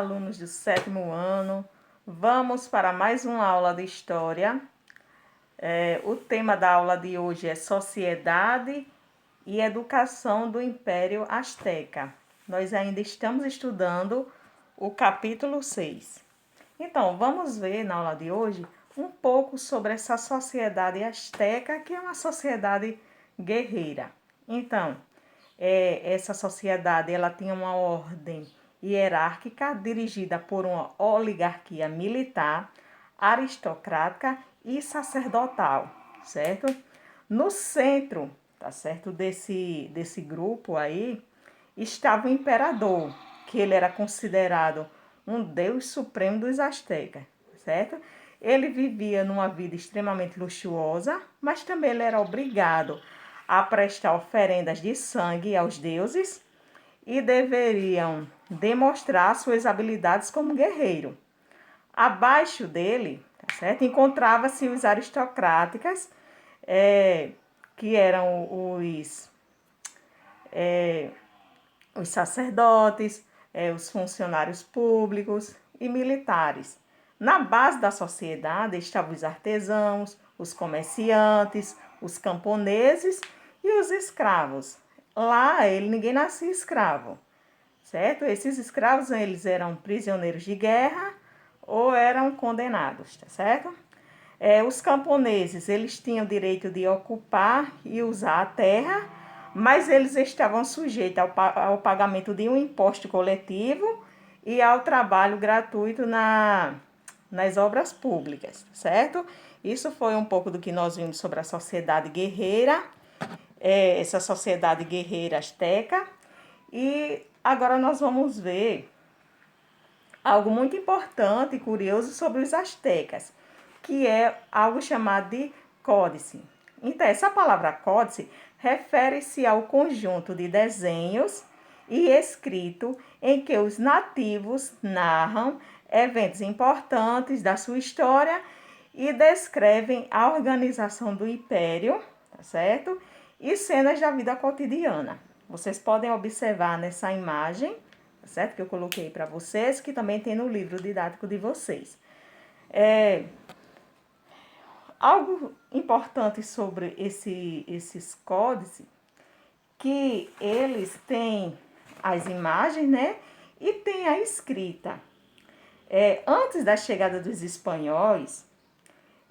alunos do 7º ano. Vamos para mais uma aula de História. O tema da aula de hoje é Sociedade e Educação do Império Azteca. Nós ainda estamos estudando o capítulo 6. Então, vamos ver na aula de hoje um pouco sobre essa sociedade azteca, que é uma sociedade guerreira. Então, essa sociedade ela tinha uma ordem hierárquica dirigida por uma oligarquia militar, aristocrática e sacerdotal, certo? No centro, tá certo, desse grupo aí, estava o imperador, que ele era considerado um deus supremo dos astecas, certo? Ele vivia numa vida extremamente luxuosa, mas também ele era obrigado a prestar oferendas de sangue aos deuses e deveriam demonstrar suas habilidades como guerreiro. Abaixo dele, tá certo, encontrava-se os aristocráticas, que eram os sacerdotes, os funcionários públicos e militares. Na base da sociedade estavam os artesãos, os comerciantes, os camponeses e os escravos. Lá ninguém nascia escravo, certo? Esses escravos eles eram prisioneiros de guerra ou eram condenados, tá certo? Os camponeses eles tinham o direito de ocupar e usar a terra, mas eles estavam sujeitos ao pagamento de um imposto coletivo e ao trabalho gratuito nas obras públicas, certo? Isso foi um pouco do que nós vimos sobre a sociedade guerreira, essa sociedade guerreira azteca. E agora nós vamos ver algo muito importante e curioso sobre os astecas, que é algo chamado de códice. Então, essa palavra códice refere-se ao conjunto de desenhos e escrito em que os nativos narram eventos importantes da sua história e descrevem a organização do império, tá certo? E cenas da vida cotidiana. Vocês podem observar nessa imagem, tá certo? Que eu coloquei para vocês, que também tem no livro didático de vocês. Algo importante sobre esses códices, que eles têm as imagens, né? E tem a escrita. Antes da chegada dos espanhóis,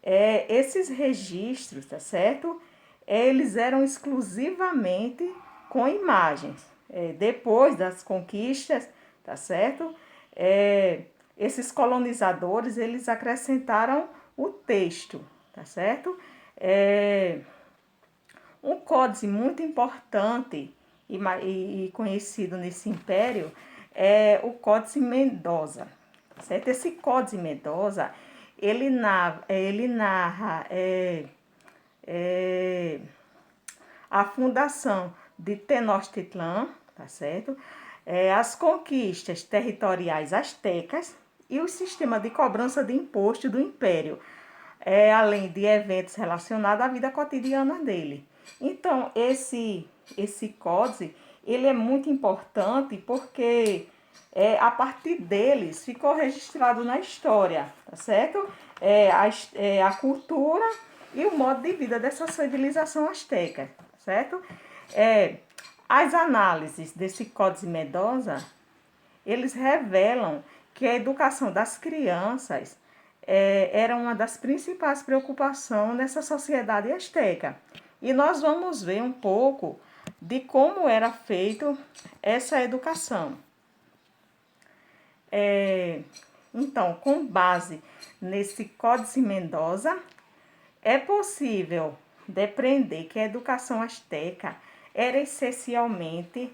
esses registros, tá certo? Eles eram exclusivamente com imagens. Depois das conquistas, tá certo? Esses colonizadores, eles acrescentaram o texto, tá certo? Um códice muito importante e conhecido nesse império é o Códice Mendoza, tá certo? Esse Códice Mendoza, ele narra a fundação de Tenochtitlan, tá certo? As conquistas territoriais astecas e o sistema de cobrança de imposto do império, além de eventos relacionados à vida cotidiana dele. Então, esse códice, ele é muito importante porque a partir deles ficou registrado na história, tá certo? A cultura e o modo de vida dessa civilização asteca, certo? As análises desse Códice Mendoza, eles revelam que a educação das crianças era uma das principais preocupações nessa sociedade asteca. E nós vamos ver um pouco de como era feita essa educação. Então, com base nesse Códice Mendoza, é possível depreender que a educação asteca era essencialmente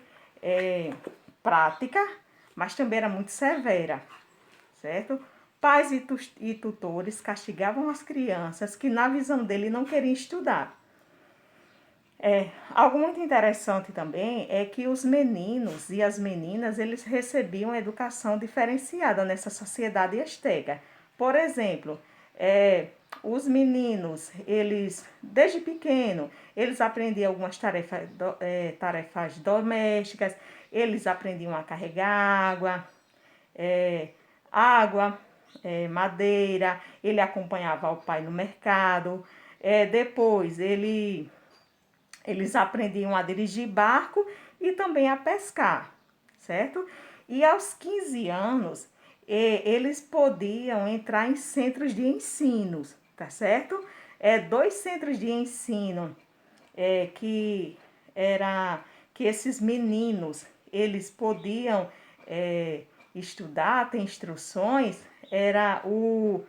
prática, mas também era muito severa, certo? Pais e tutores castigavam as crianças que, na visão dele, não queriam estudar. Algo muito interessante também é que os meninos e as meninas, eles recebiam educação diferenciada nessa sociedade asteca. Por exemplo, os meninos, eles, desde pequeno, eles aprendiam algumas tarefas domésticas, eles aprendiam a carregar água, é, água, madeira, ele acompanhava o pai no mercado. Depois eles aprendiam a dirigir barco e também a pescar, certo? E aos 15 anos, eles podiam entrar em centros de ensino, tá certo? Dois centros de ensino que era que esses meninos eles podiam estudar, ter instruções, era o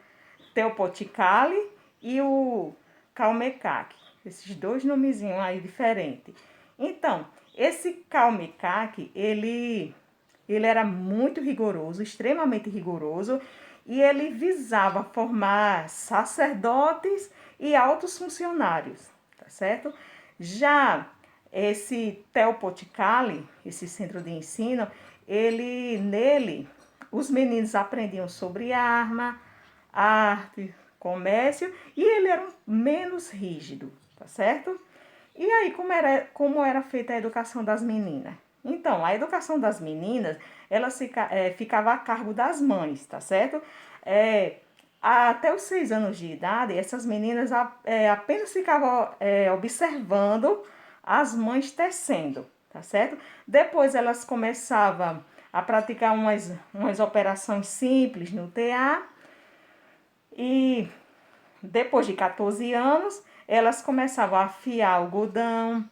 Teopoticali e o Calmecaque. Esses dois nomezinhos aí diferentes. Então, esse Calmecaque, ele era muito rigoroso, extremamente rigoroso, e ele visava formar sacerdotes e altos funcionários, tá certo? Já esse Teopoticali, esse centro de ensino, nele, os meninos aprendiam sobre arma, arte, comércio, e ele era menos rígido, tá certo? E aí, como era feita a educação das meninas? Então, a educação das meninas, ela ficava a cargo das mães, tá certo? Até os 6 anos de idade, essas meninas apenas ficavam observando as mães tecendo, tá certo? Depois elas começavam a praticar umas operações simples no tear e depois de 14 anos, elas começavam a afiar algodão,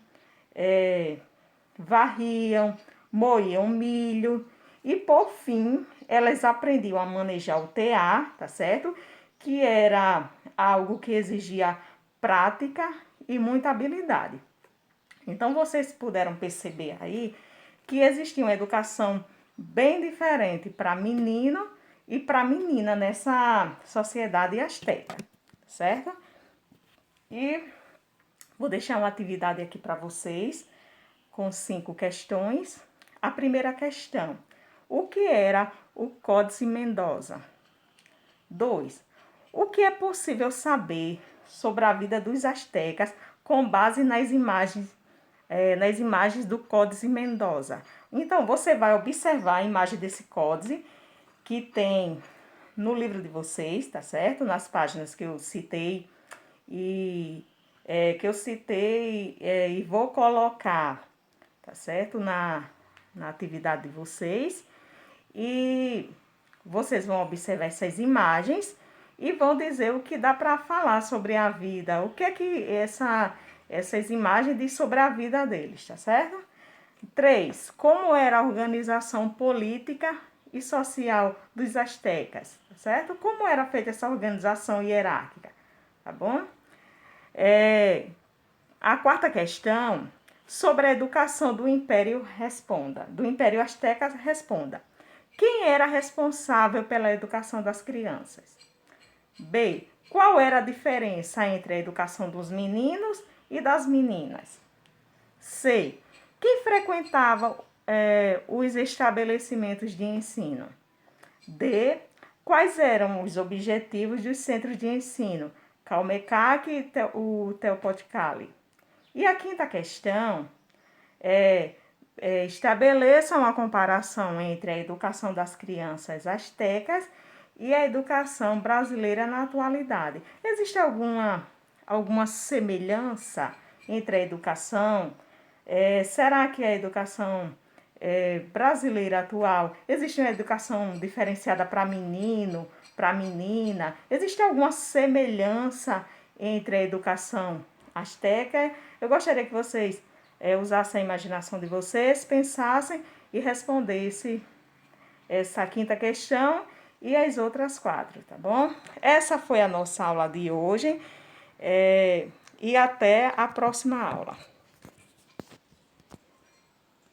varriam, moíam milho e, por fim, elas aprendiam a manejar o tear, tá certo? Que era algo que exigia prática e muita habilidade. Então, vocês puderam perceber aí que existia uma educação bem diferente para menino e para menina nessa sociedade asteca, certo? E vou deixar uma atividade aqui para vocês com 5 questões. A primeira questão: o que era o Códice Mendoza? 2. O que é possível saber sobre a vida dos astecas com base nas imagens do Códice Mendoza? Então, você vai observar a imagem desse códice que tem no livro de vocês, tá certo? Nas páginas que eu citei e vou colocar, tá certo? Na atividade de vocês. E vocês vão observar essas imagens e vão dizer o que dá para falar sobre a vida, o que é que essas imagens diz sobre a vida deles, tá certo? 3. Como era a organização política e social dos astecas, tá certo? Como era feita essa organização hierárquica, tá bom? A quarta questão, sobre a educação do Império do Império Azteca, responda. Quem era responsável pela educação das crianças? B. Qual era a diferença entre a educação dos meninos e das meninas? C. Quem frequentava os estabelecimentos de ensino? D. Quais eram os objetivos dos centros de ensino? Calmecaque e o Teopoticali. E a quinta questão estabeleça uma comparação entre a educação das crianças astecas e a educação brasileira na atualidade. Existe alguma semelhança entre a educação? Será que a educação brasileira atual, existe uma educação diferenciada para menino, para menina? Existe alguma semelhança entre a educação asteca? Eu gostaria que vocês usassem a imaginação de vocês, pensassem e respondessem essa quinta questão e as outras 4, tá bom? Essa foi a nossa aula de hoje e até a próxima aula.